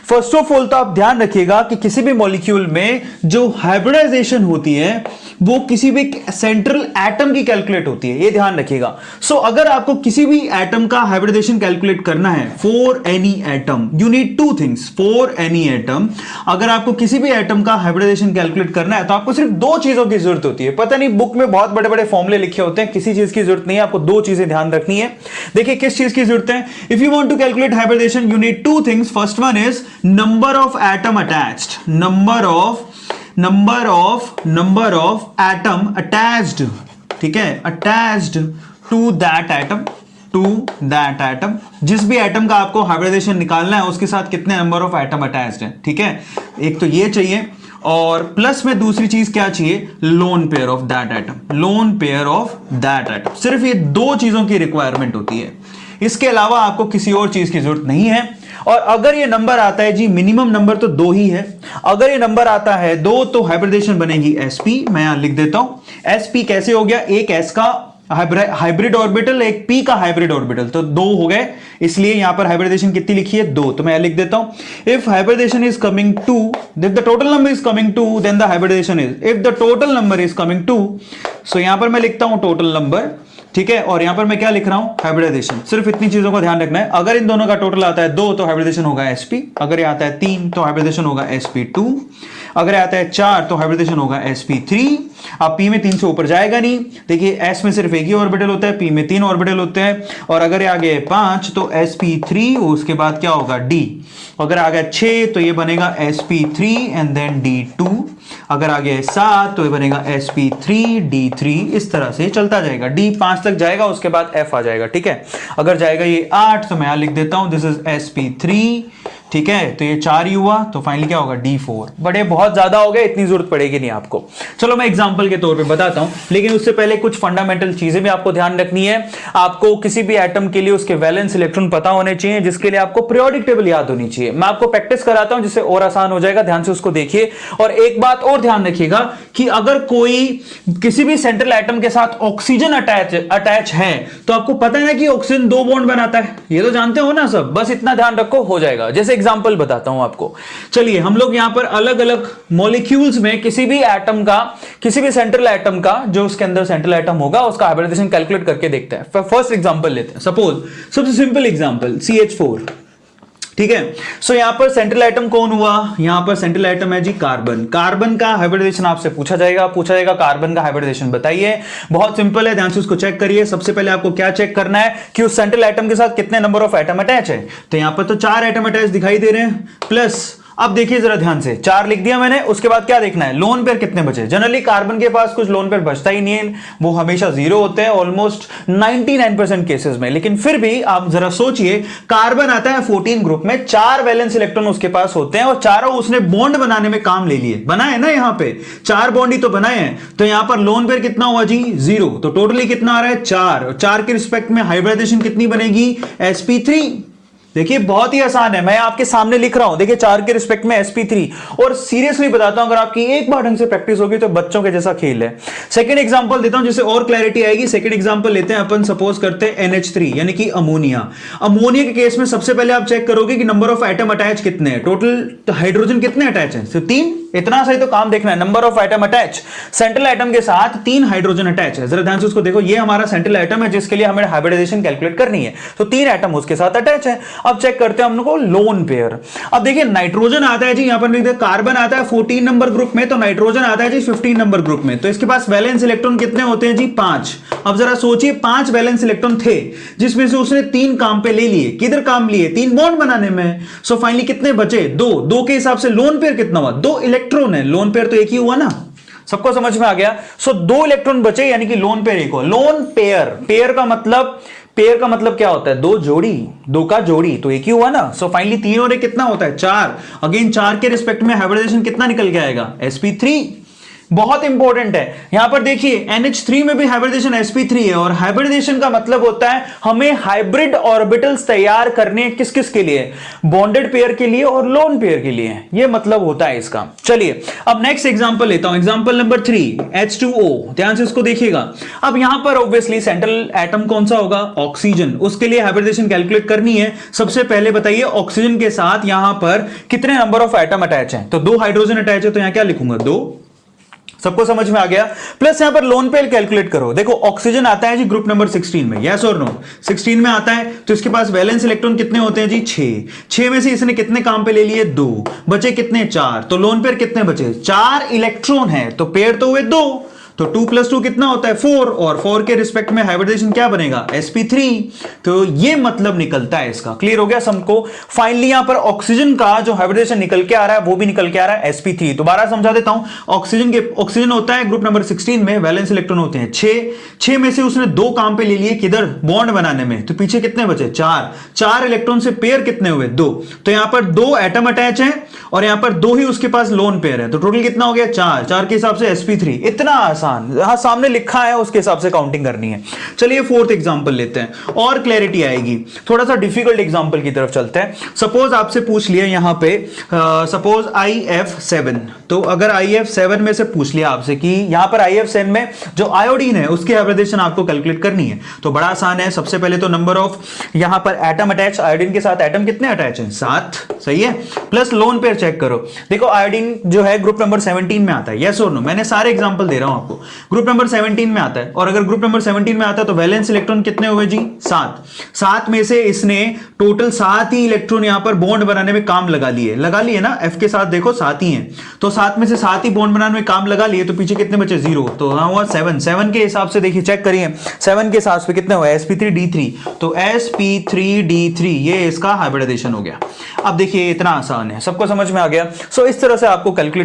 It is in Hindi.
फर्स्ट ऑफ ऑल तो आप ध्यान रखिएगा कि किसी भी मॉलिक्यूल में जो हाइब्रिडाइजेशन होती है वो किसी भी सेंट्रल एटम की कैलकुलेट होती है, ये ध्यान रखिएगा। सो अगर आपको किसी भी एटम का हाइब्रिडाइजेशन कैलकुलेट करना है for any atom, you need two things for any atom. अगर आपको किसी भी एटम का हाइब्रिडाइजेशन कैलकुलेट करना है तो आपको सिर्फ दो चीजों की जरूरत होती है। पता नहीं बुक में बहुत बड़े बड़े फॉर्मूले लिखे होते हैं, किसी चीज की जरूरत नहीं है, आपको दो चीजें ध्यान रखनी है। देखिए किस चीज की जरूरत है। If you want to calculate hybridization you need two things. First one is number of atom attached, number of atom attached, ठीक है, अटैच्ड टू दैट एटम, जिस भी एटम का आपको हाइब्रिडाइजेशन निकालना है उसके साथ कितने नंबर ऑफ एटम अटैच्ड है, ठीक है। एक तो ये चाहिए और प्लस में दूसरी चीज क्या चाहिए, lone pair of that atom, lone pair of that atom. सिर्फ ये दो चीजों की रिक्वायरमेंट होती है, इसके अलावा आपको किसी और चीज की जरूरत नहीं है। और अगर ये नंबर आता है जी, मिनिमम नंबर तो दो ही है, अगर ये नंबर आता है दो तो हाइब्रिडेशन बनेगी sp। मैं यहां लिख देता हूं sp कैसे हो गया, एक s का हाइब्रिड ऑर्बिटल, एक p का हाइब्रिड ऑर्बिटल, तो दो हो गए, इसलिए यहां पर हाइब्रिडेशन कितनी लिखी है, दो। तो मैं लिख देता हूं if hybridization is coming to, if the total number is coming to then the hybridization is, if the total number is coming to. So यहां पर मैं लिखता हूं टोटल नंबर, ठीक है, और यहां पर मैं क्या लिख रहा हूं, हाइब्रिडाइजेशन। सिर्फ इतनी चीजों का ध्यान रखना है। अगर इन दोनों का टोटल आता है दो तो हाइब्रिडेशन होगा sp, अगर ये आता है तीन तो हाइब्रिडेशन होगा sp2, अगर आता है चार तो हाइब्रिडेशन होगा sp3। अब p में 3 से ऊपर जाएगा नहीं, देखिए s में सिर्फ एक ही ऑर्बिटल होता है, p में 3 ऑर्बिटल होते हैं। और अगर ये आ गया 5 तो sp3, उसके बाद क्या होगा d। अगर आ गया 6 तो ये बनेगा sp3 एंड देन d2। अगर आ गया 7 तो ये बनेगा sp3 d3। इस तरह से चलता जाएगा, d 5 तक जाएगा, उसके बाद f आ जाएगा, ठीक है। अगर जाएगा ये 8 तो मैं यहां लिख देता हूं दिस इज sp3, ठीक है। तो ये 4 ही हुआ, तो फाइनली क्या होगा, d4। बड़े बहुत ज्यादा हो गए, इतनी जरूरत पड़ेगी नहीं आपको। चलो मैं एग्जांपल के तौर पे बताता हूं, लेकिन उससे पहले कुछ फंडामेंटल चीजें भी आपको ध्यान रखनी है। आपको किसी भी एटम के लिए उसके वैलेंस इलेक्ट्रॉन पता होने चाहिए, जिसके लिए आपको पीरियोडिक टेबल याद होनी चाहिए। मैं आपको प्रैक्टिस कराता हूं जिससे और आसान हो जाएगा, ध्यान से उसको देखिए। और एक बात और ध्यान रखिएगा कि अगर कोई किसी भी सेंट्रल एटम के साथ ऑक्सीजन अटैच है तो आपको पता है ना कि ऑक्सीजन 2 बॉन्ड बनाता है, ये तो जानते हो ना सब, बस इतना ध्यान रखो हो जाएगा। जैसे एग्जांपल बताता हूं आपको। चलिए हम लोग यहां पर अलग अलग मॉलिक्यूल्स में किसी भी एटम का, किसी भी सेंट्रल एटम का, जो उसके अंदर सेंट्रल एटम होगा उसका हाइब्रिडाइजेशन कैलकुलेट करके देखते हैं। फर्स्ट एग्जांपल लेते हैं, सपोज सबसे सिंपल एग्जांपल CH4, ठीक है। सो यहां पर सेंट्रल एटम कौन हुआ, यहां पर सेंट्रल एटम है जी कार्बन। कार्बन का हाइब्रिडाइजेशन आपसे पूछा जाएगा कार्बन का हाइब्रिडाइजेशन बताइए। बहुत सिंपल है, ध्यान से उसको चेक करिए। सबसे पहले आपको क्या चेक करना है कि उस सेंट्रल एटम के साथ कितने नंबर ऑफ एटम अटैच है। तो यहां पर तो 4 एटम अटैच दिखाई दे रहे हैं, प्लस अब देखिए जरा ध्यान से, 4 लिख दिया मैंने, उसके बाद क्या देखना है, लोन पेयर कितने बचे। जनरली कार्बन के पास कुछ लोन पेयर बचता ही नहीं है, वो हमेशा 0 होते हैं ऑलमोस्ट 99% केसेस में। लेकिन फिर भी आप जरा सोचिए, कार्बन आता है 14 ग्रुप में, 4 वैलेंस इलेक्ट्रॉन उसके पास होते हैं और चारों उसने बॉन्ड बनाने में काम ले लिए, बनाए ना, यहां पे 4 बॉन्ड ही तो बनाए हैं। तो यहां पर लोन पेयर कितना हुआ जी, 0। तो टोटली कितना आ रहा है, 4। 4 के रिस्पेक्ट में हाइब्रिडाइजेशन कितनी बनेगी, sp3। देखिए बहुत ही आसान है, मैं आपके सामने लिख रहा हूं, देखिए 4 के रिस्पेक्ट में sp3। और सीरियसली बताता हूं, अगर आपकी एक बार ढंग से प्रैक्टिस होगी तो बच्चों के जैसा खेल है। सेकंड एग्जांपल देता हूं जिससे और क्लैरिटी आएगी। सेकंड एग्जांपल लेते हैं अपन, सपोज करते हैं NH3 यानी कि अमोनिया। अमोनिया के केस में सबसे पहले आप चेक करोगे कि नंबर ऑफ एटम अटैच कितने हैं, टोटल हाइड्रोजन कितने अटैच है, सिर्फ 3। इतना सही तो काम देखना है, number of atom attach, central atom के साथ 3 हाइड्रोजन अटैच है। जरा ध्यान से उसको देखो, ये हमारा सेंट्रल एटम है जिसके लिए हमें हाइब्रिडाइजेशन कैलकुलेट करनी है, तो 3 एटम उसके साथ अटैच है। अब चेक करते हैं हम लोग को लोन पेयर। अब देखिए नाइट्रोजन आता है जी, यहां पर लिख दे, कार्बन आता है 14 नंबर ग्रुप में, तो नाइट्रोजन आता है जी 15 नंबर ग्रुप में। तो इसके पास वैलेंस इलेक्ट्रॉन कितने होते हैं जी, 5। अब जरा सोचिए 5 वैलेंस इलेक्ट्रॉन थे जिसमें से उसने 3 काम पे ले लिए। किधर काम लिए, 3 बॉन्ड बनाने में। सो फाइनली कितने बचे, 2 के हिसाब से लोन पेयर कितना हुआ, 2 इलेक्ट्रॉन है, लोन पेयर तो एक ही हुआ ना, सबको समझ में आ गया। सो 2 इलेक्ट्रॉन बचे यानी कि लोन पेयर एक हो। लोन पेयर, पेयर का मतलब क्या होता है, 2 जोड़ी, 2 का जोड़ी, तो एक ही हुआ ना। सो फाइनली 3 और 1 कितना होता है, 4। अगेन 4 के रिस्पेक्ट में हाइब्रिडाइजेशन कितना निकल के आएगा, sp3। बहुत इंपॉर्टेंट है। यहां पर देखिए NH3 में भी हाइब्रिडेशन sp3 है, और हाइब्रिडेशन का मतलब होता है हमें हाइब्रिड ऑर्बिटल्स तैयार करने, किस किस के लिए, बॉन्डेड पेयर के लिए और लोन पेयर के लिए, ये मतलब होता है इसका। चलिए अब नेक्स्ट एग्जांपल लेता हूं, एग्जांपल नंबर 3 H2O, ध्यान से इसको देखिएगा। अब यहां पर ऑब्वियसली सेंट्रल एटम कौन सा होगा, ऑक्सीजन, उसके लिए हाइब्रिडेशन कैलकुलेट करनी है। सबसे पहले बताइए ऑक्सीजन के साथ यहां पर कितने नंबर ऑफ एटम अटैच हैं, तो 2 हाइड्रोजन अटैच है, तो यहां क्या लिखूंगा, 2। सबको समझ में आ गया। प्लस यहां पर लोन पेयर कैलकुलेट करो। देखो ऑक्सीजन आता है जी ग्रुप नंबर 16 में, यस और नो, 16 में आता है, तो इसके पास वैलेंस इलेक्ट्रॉन कितने होते हैं जी, 6 में से इसने कितने काम पे ले लिए, 2, बचे कितने, 4, तो लोन पेयर कितने बचे, 4 इलेक्ट्रॉन है, तो पेयर तो हुए 2, तो 2 + 2 कितना होता है, 4, और 4 के रिस्पेक्ट में हाइब्रिडेशन क्या बनेगा, sp3। तो ये मतलब निकलता है इसका। क्लियर हो गया सबको। फाइनली यहां पर ऑक्सीजन का जो हाइब्रिडेशन निकल के आ रहा है वो भी निकल के आ रहा है sp3। दोबारा समझा देता हूं, ऑक्सीजन होता है ग्रुप नंबर 16 में, वैलेंस इलेक्ट्रॉन होते हैं 6 में से उसने 2 काम पे ले लिए, किधर, बॉन्ड बनाने में, तो पीछे कितने बचे, 4 इलेक्ट्रॉन से पेयर कितने हुए, 2, तो यहां पर 2 एटम अटैच है और यहां पर 2 ही उसके पास लोन पेयर है, तो टोटल कितना हो गया, 4 के हिसाब से sp3। इतना यहां सामने लिखा है उसके हिसाब से काउंटिंग करनी है। चलिए 4th एग्जांपल लेते हैं और क्लैरिटी आएगी। थोड़ा सा डिफिकल्ट एग्जांपल की तरफ चलते हैं। सपोज आपसे पूछ लिया यहां पे, सपोज IF7, तो अगर IF7 में से पूछ लिया आपसे कि यहां पर IF7 में जो आयोडीन है उसकी हाइब्रिडेशन आपको कैलकुलेट करनी है, तो बड़ा आसान है। सबसे पहले तो नंबर ऑफ यहां पर एटम अटैच, आयोडीन के साथ एटम कितने अटैच हैं, 7, सही है, प्लस लोन पेयर चेक करो। देखो आयोडीन जो है ग्रुप नंबर 17 में आता है, यस और नो, मैंने सारे एग्जांपल दे रहा हूं आपको, ग्रुप नंबर 17 में आता है, और अगर ग्रुप नंबर 17 में आता है तो वैलेंस इलेक्ट्रॉन कितने हुए जी, 7 में से इसने टोटल 7 ही इलेक्ट्रॉन यहां पर बॉन्ड बनाने में काम लगा लिए ना, F के साथ देखो 7 ही हैं, तो 7 में से 7 ही बॉन्ड बनाने में काम लगा लिए, तो पीछे कितने बचे, 0, तो यहां हुआ 7 के हिसाब से देखिए, चेक करिए 7 के हिसाब से कितने हुए, sp3d3, तो sp3d3 ये इसका हाइब्रिडाइजेशन हो गया। अब देखिए इतना आसान है, सबको समझ में आ गया। सो इस तरह से आपको कैलकुलेट